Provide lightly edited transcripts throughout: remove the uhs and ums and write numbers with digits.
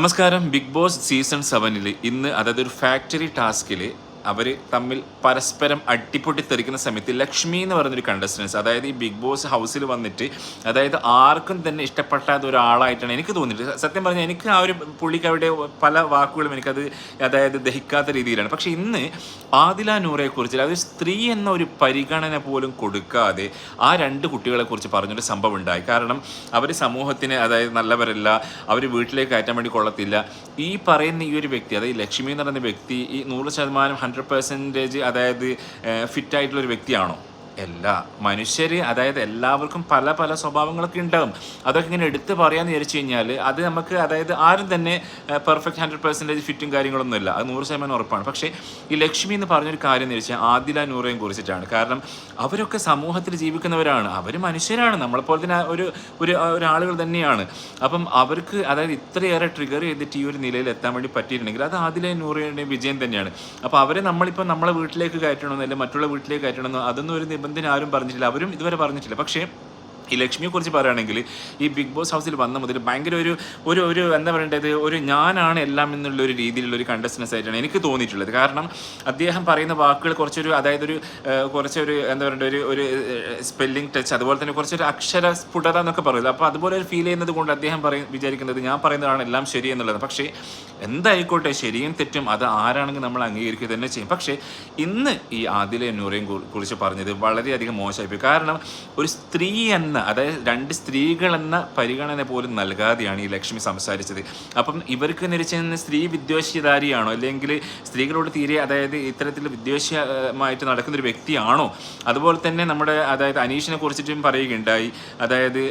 നമസ്കാരം. Big boss season 7 ഇന്ന് അതായത് ഒരു ഫാക്ടറി ടാസ്കിൽ അവർ തമ്മിൽ പരസ്പരം അട്ടിപ്പൊട്ടിത്തെറിക്കുന്ന സമയത്ത് ലക്ഷ്മി എന്ന് പറയുന്നൊരു കണ്ടസ്റ്റൻസ്, അതായത് ഈ ബിഗ് ബോസ് ഹൗസിൽ വന്നിട്ട് അതായത് ആർക്കും തന്നെ ഇഷ്ടപ്പെടാത്ത ഒരാളായിട്ടാണ് എനിക്ക് തോന്നിയിട്ട്. സത്യം പറഞ്ഞാൽ എനിക്ക് ആ ഒരു പുള്ളിക്ക് അവിടെ പല വാക്കുകളും എനിക്കത് അതായത് ദഹിക്കാത്ത രീതിയിലാണ്. പക്ഷേ ഇന്ന് ആദില നൂറയെക്കുറിച്ച്, അതായത് സ്ത്രീ എന്ന ഒരു പരിഗണന പോലും കൊടുക്കാതെ ആ രണ്ട് കുട്ടികളെക്കുറിച്ച് പറഞ്ഞൊരു സംഭവം ഉണ്ടായി. കാരണം അവർ സമൂഹത്തിന് അതായത് നല്ലവരല്ല, അവർ വീട്ടിലേക്ക് കയറ്റാൻ വേണ്ടി കൊള്ളത്തില്ല. ഈ പറയുന്ന ഈ ഒരു വ്യക്തി, അതായത് ലക്ഷ്മി എന്ന് പറയുന്ന വ്യക്തി ഈ 100% 100% അതായത് ഫിറ്റായിട്ടുള്ളൊരു വ്യക്തിയാണോ? എല്ലാ മനുഷ്യർ, അതായത് എല്ലാവർക്കും പല പല സ്വഭാവങ്ങളൊക്കെ ഉണ്ടാകും. അതൊക്കെ ഇങ്ങനെ എടുത്ത് പറയാമെന്ന് വിചാരിച്ചു കഴിഞ്ഞാൽ അത് നമുക്ക് അതായത് ആരും തന്നെ പെർഫെക്റ്റ് 100% ഫിറ്റും കാര്യങ്ങളൊന്നുമില്ല, അത് 100% ഉറപ്പാണ്. പക്ഷേ ഈ ലക്ഷ്മി എന്ന് പറഞ്ഞൊരു കാര്യം എന്ന് വെച്ചാൽ ആദില നൂറയും കുറിച്ചിട്ടാണ്. കാരണം അവരൊക്കെ സമൂഹത്തിൽ ജീവിക്കുന്നവരാണ്, അവർ മനുഷ്യരാണ്, നമ്മളെപ്പോലെ തന്നെ ഒരാളുകൾ തന്നെയാണ്. അപ്പം അവർക്ക് അതായത് ഇത്രയേറെ ട്രിഗർ ചെയ്തിട്ട് ഈ ഒരു നിലയിൽ എത്താൻ വേണ്ടി പറ്റിയിട്ടുണ്ടെങ്കിൽ അത് ആദില നൂറയുടെ വിജയം തന്നെയാണ്. അപ്പോൾ അവരെ നമ്മളിപ്പോൾ നമ്മളെ വീട്ടിലേക്ക് കയറ്റണമെന്നോ അല്ലെങ്കിൽ മറ്റുള്ള വീട്ടിലേക്ക് കയറ്റണമെന്നോ അതൊന്നും ഒരു നിബന്ധന ആരും പറഞ്ഞിട്ടില്ല, അവരും ഇതുവരെ പറഞ്ഞിട്ടില്ല. പക്ഷേ ഈ ലക്ഷ്മിയെക്കുറിച്ച് പറയുകയാണെങ്കിൽ ഈ ബിഗ് ബോസ് ഹൗസിൽ വന്ന മുതൽ ഭയങ്കര ഒരു എന്താ പറയേണ്ടത്, ഒരു ഞാനാണ് എല്ലാം എന്നുള്ള ഒരു രീതിയിലുള്ള ഒരു കണ്ടസ്റ്റൻസ് ആയിട്ടാണ് എനിക്ക് തോന്നിയിട്ടുള്ളത്. കാരണം അദ്ദേഹം പറയുന്ന വാക്കുകൾ കുറച്ചൊരു അതായത് കുറച്ചൊരു എന്താ പറയേണ്ടത് ഒരു സ്പെല്ലിംഗ് ടച്ച്, അതുപോലെ തന്നെ കുറച്ചൊരു അക്ഷര സ്ഫുടത എന്നൊക്കെ പറയുന്നത്. അപ്പോൾ അതുപോലെ ഒരു ഫീൽ ചെയ്യുന്നത് കൊണ്ട് അദ്ദേഹം വിചാരിക്കുന്നത് ഞാൻ പറയുന്നതാണ് എല്ലാം ശരി എന്നുള്ളത്. പക്ഷേ എന്തായിക്കോട്ടെ, ശരിയും തെറ്റും അത് ആരാണെങ്കിൽ നമ്മൾ അംഗീകരിക്കുക തന്നെ ചെയ്യും. പക്ഷേ ഇന്ന് ഈ ആദില നൂറയും കുറിച്ച് പറഞ്ഞത് വളരെയധികം മോശമായിപ്പോയി. കാരണം ഒരു സ്ത്രീ എന്ന, അതായത് രണ്ട് സ്ത്രീകൾ എന്ന പരിഗണന പോലും നൽകാതെയാണ് ഈ ലക്ഷ്മി സംസാരിച്ചത്. അപ്പം ഇവർക്ക് നിരച്ചുന്ന സ്ത്രീ വിദ്വേഷധാരിയാണോ, അല്ലെങ്കിൽ സ്ത്രീകളോട് തീരെ അതായത് ഇത്തരത്തിൽ വിദ്വേഷമായിട്ട് നടക്കുന്നൊരു വ്യക്തിയാണോ? അതുപോലെ തന്നെ നമ്മുടെ അതായത് അനീഷിനെ കുറിച്ചിട്ടും പറയുകയുണ്ടായി, അതായത്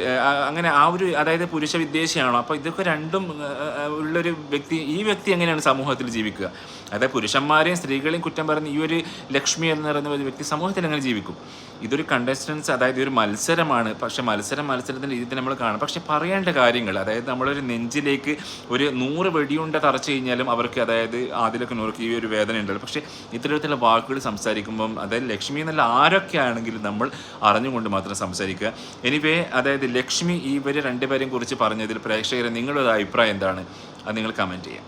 അങ്ങനെ ആ ഒരു അതായത് പുരുഷ വിദ്വേഷിയാണോ? അപ്പോൾ ഇതൊക്കെ രണ്ടും ഉള്ളൊരു വ്യക്തി, ഈ വ്യക്തി എങ്ങനെയാണ് സമൂഹത്തിൽ ജീവിക്കുക? അതായത് പുരുഷന്മാരെയും സ്ത്രീകളെയും കുറ്റം പറയുന്ന ഈ ഒരു ലക്ഷ്മി എന്ന് പറയുന്ന ഒരു വ്യക്തി സമൂഹത്തിൽ എങ്ങനെ ജീവിക്കും? ഇതൊരു കണ്ടസ്റ്റൻസ്, അതായത് ഒരു മത്സരമാണ്. പക്ഷേ മത്സരത്തിൻ്റെ രീതിയിൽ നമ്മൾ കാണും. പക്ഷേ പറയേണ്ട കാര്യങ്ങൾ, അതായത് നമ്മളൊരു നെഞ്ചിലേക്ക് ഒരു 100 വെടിയുണ്ട തറച്ചു കഴിഞ്ഞാലും അവർക്ക് അതായത് ആദ്യമൊക്കെ നൂർക്ക് ഈ ഒരു വേദന ഉണ്ടല്ലോ. പക്ഷേ ഇത്തരത്തിലുള്ള വാക്കുകൾ സംസാരിക്കുമ്പം അതായത് ലക്ഷ്മി എന്നല്ല ആരൊക്കെ ആണെങ്കിലും നമ്മൾ അറിഞ്ഞുകൊണ്ട് മാത്രം സംസാരിക്കുക. എനിവേ, അതായത് ലക്ഷ്മി ഇവർ രണ്ടുപേരെയും കുറിച്ച് പറഞ്ഞതിൽ പ്രേക്ഷകരെ നിങ്ങളുടെ അഭിപ്രായം എന്താണ്? അത് നിങ്ങൾ കമൻറ്റ് ചെയ്യാം.